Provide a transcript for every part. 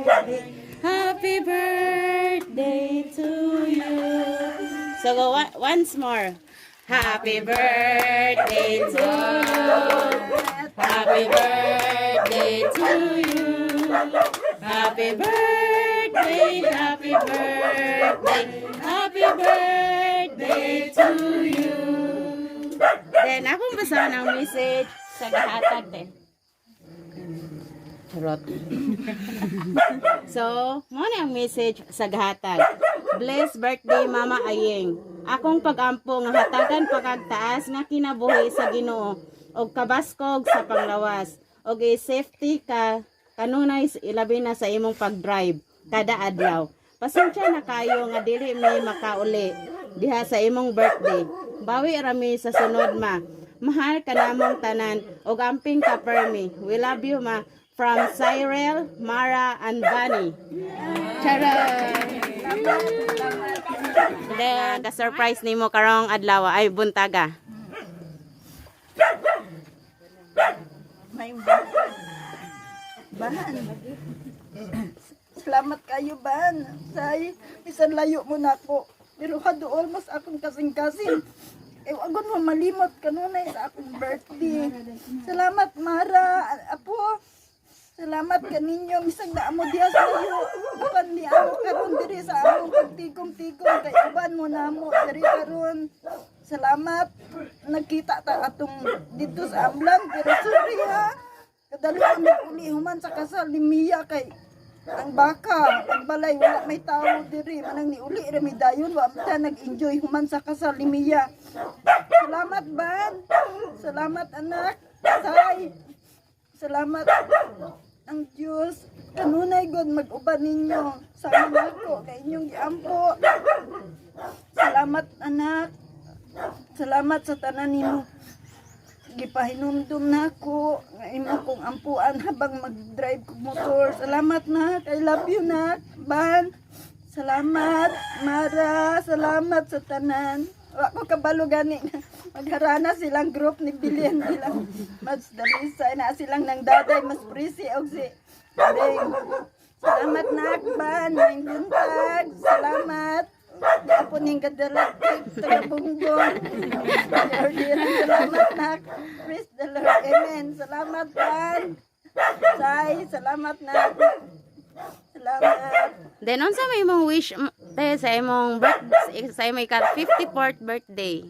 Happy birthday to you. So go once more. Happy birthday to you. Happy birthday to you. Happy birthday, happy birthday, happy birthday to you. Then akong basa ng message sa gahatag din. Charot. So, mo na ang message sa gahatag. Blessed birthday Mama Ayeng. Akong pagampo nga hatagan pagagtaas nga kinabuhi sa Ginoo og kabaskog sa panglawas og safety ka kanunay ilabi na sa imong pag-drive kada adlaw. Pasensya na kayo nga dili mi makauli diha sa imong birthday. Bawi rami sa sunod ma. Mahal ka namong tanan og amping ka permi. We love you ma. From Cyril, Mara, and Bunny. Charot! Then, ka-surprise ni mo karong adlaw ay buntaga. May Ban. Salamat kayo, Ban. Say, bisan layo mo na ako. Pero hadool mas akong kasing-kasing. Agon mo malimot kanunay sa akong birthday. Salamat, Mara. Apo, salamat kaninyo. Misang naamo diya sa iyo. Apan ni ako karon diri sa among pagtigom-tigom. Kay uban mo na mo diri karon. Salamat. Nagkita ta atong dito sa Amlan. Pero sorry ha. Kadali kami uli human sa kasal ni Mia kay ang baka, ang balay, wala may tao diri. Manang ni uli rami dayon, wa ta nag-enjoy human sa kasal ni Mia. Salamat, Ban. Salamat, anak. Say. Salamat ang Diyos. Kanunay God mag-uban ninyo. Sama ako kay inyong giampo. Salamat, anak. Salamat sa tanan nimo. Gipahinumdum na ako nga imo kong ampuan habang mag-drive kong motor. Salamat na, I love you na, Ban. Salamat, Mara. Salamat sa tanan. Ako kabalo gani magharana silang group ni Bilin nilang mas dalisa na silang nang daday mas prisi og si Ding. Salamat na, Ban. Ning buntag. Salamat. Apo ning kadalag taga bungbong. Salamat na. Praise the Lord. Amen. Salamat, Ban. Say, salamat na. Salamat. Then, unsa may imong wish te sa imong birthday, sa imong 54th birthday?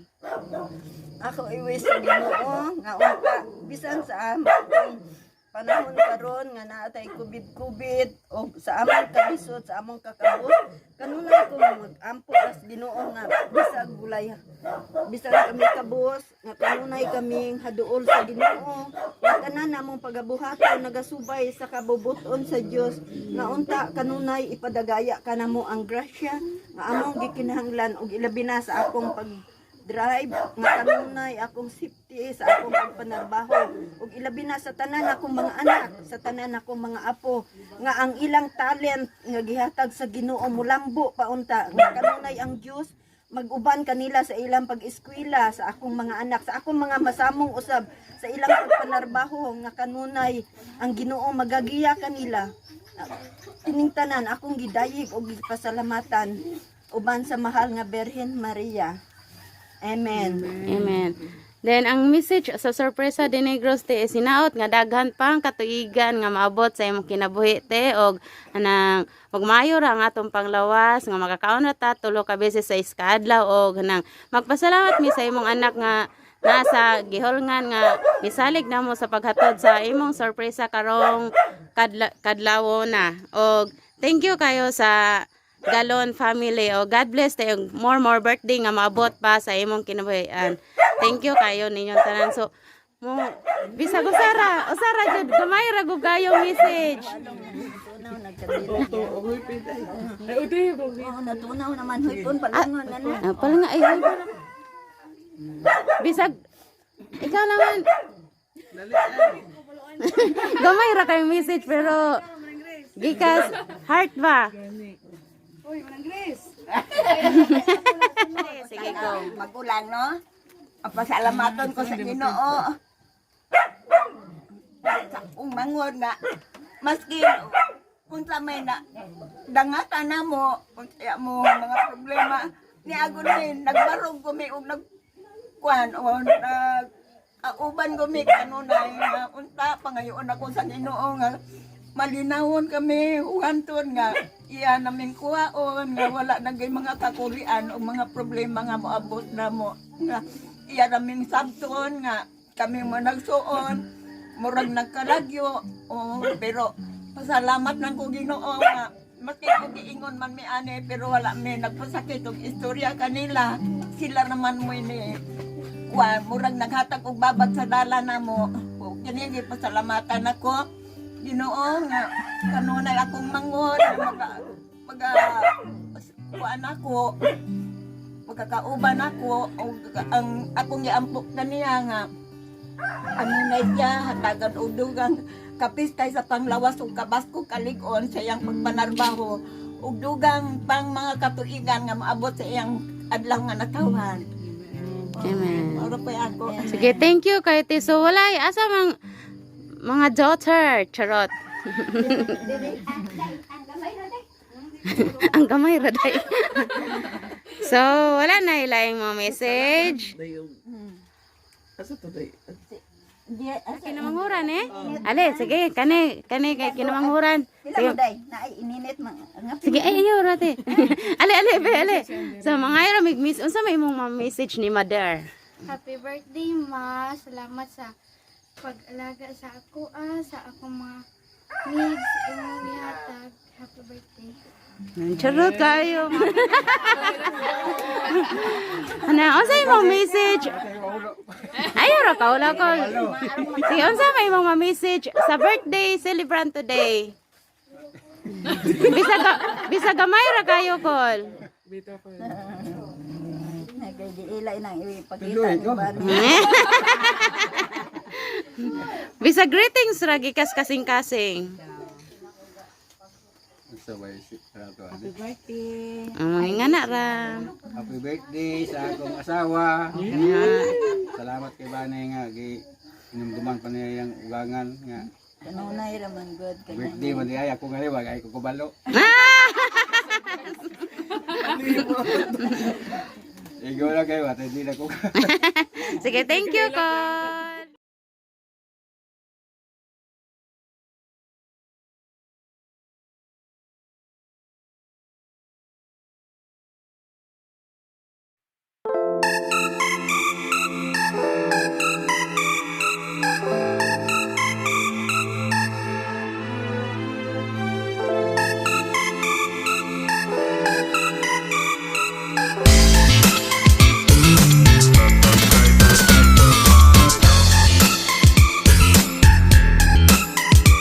Ako i-wish sa Ginoo nga unta bisan sa among panahon karon nga naatay kubid-kubid o sa among kalisod, sa among kakabot, kanunay ko mag-ampo as Ginoo nga bisag gulay. Bisan kami kabos nga kanunay kaming haduol sa Ginoo. Nga tanan namong pagabuhaton nagasubay sa kabubuton sa Dios. Nga unta kanunay ipadagaya kanamo ang grasya nga among gikinahanglan og ilabi na sa akong drive nga kanunay akong safety sa akong pagpanarbaho ug ilabi na sa tanan akong mga anak, sa tanan akong mga apo nga ang ilang talent nga gihatag sa Ginoo mulambo paunta nga kanunay ang Dios mag-uban kanila sa ilang pag-eskwela, sa akong mga anak, sa akong mga masamong usab sa ilang pagpanarbaho nga kanunay ang Ginoo magagiya kanila. Kining tanan akong gidayeg og gipasalamatan uban sa mahal nga Birhen Maria. Amen. Amen. Then ang message sa sorpresa de Negros te sinaot nga daghan pang katuigan nga maabot sa imong kinabuhi te og anang mayo ra ang atong panglawas nga makakaon ra ta tulo ka beses sa iskadlaw og nang magpasalamat mi sa imong anak nga nasa giholngan nga gisalig namo sa paghatod sa imong sorpresa karong kadlaw na og thank you kayo sa Galon family. O God bless tayo. More birthday nga maabot pa sa imong kinabuhian. Thank you kayo ninyong tanan. So, mo bisag usara jud gamay ra gud kayo message. Natunaw naman hipon palangon na. Pala nga ay bisag ikaw naman. Gamay ra kay message pero gikas heart ba? Uy, Manang Grace. Sige, go. Magulang, no? Ang pasalamaton ko sa Ginoo. Kung mangod nga, maski unsa may na dangatan na mo, kaya mo mga problema ni agon ni nagbarog ko mi og nagkuan o nag uban ko mi kanunay nga unta pangayoon ako sa Ginoo nga malinawon kami uhanton nga iya naming kuhaon nga wala nagay mga kakulian o mga problema nga moabot na mo nga iya naming sabton nga kami mo nagsuon murag nagkalagyo pero pasalamat lang ko Ginoo nga maski ko giingon man mi ani pero wala mi nagpasakit og istorya kanila sila naman mo ini murag naghatag og babad sa dala na mo kini gipasalamatan ako Ginoo nga kanunay akong mangon kuan ako magkakauban ako o ang akong giampok kaniya nga kanunay siya hatagan og dugang kapistay sa panglawas ug kabasko kalig-on sa iyang pagpanarbaho ug dugang pang mga katuigan nga maabot sa iyang adlaw nga nakawan. Amen. Oro pa ako. Sige, thank you kay Ate. So, walay, asa mga daughter, charot. Ang gamay raday. So, wala na ilaing mga message. Kinamanghuran eh. Ale, sige, kani kay kinamanghuran. Sige, day, na ininit man. Sige, ay ayaw rate. Ale. So, mga ira mig-miss, unsa may imong message ni Mother? Happy birthday, Ma. Salamat sa pag-alaga sa ako, sa akong mga needs, imong gihatag. Happy birthday. Charot kayo. Ano, unsa imong message? Ayaw ra ka, wala ko. Sige, unsa may imong message sa birthday celebrant today? Bisa gamay ra kayo, Kol. Nagay-ilay nang ipakita ni Bani. Bisa greetings ra gikas kasing-kasing. Happy birthday. Nga na ra. Happy birthday sa akong asawa. Salamat kay Banay nga inumduman pa niya yung ugangan nga. Kanunay raman good ka. Birthday man di ay ako nga wag ay ko kubalo. Igo na kayo at hindi na ko. Sige, thank you, Kol.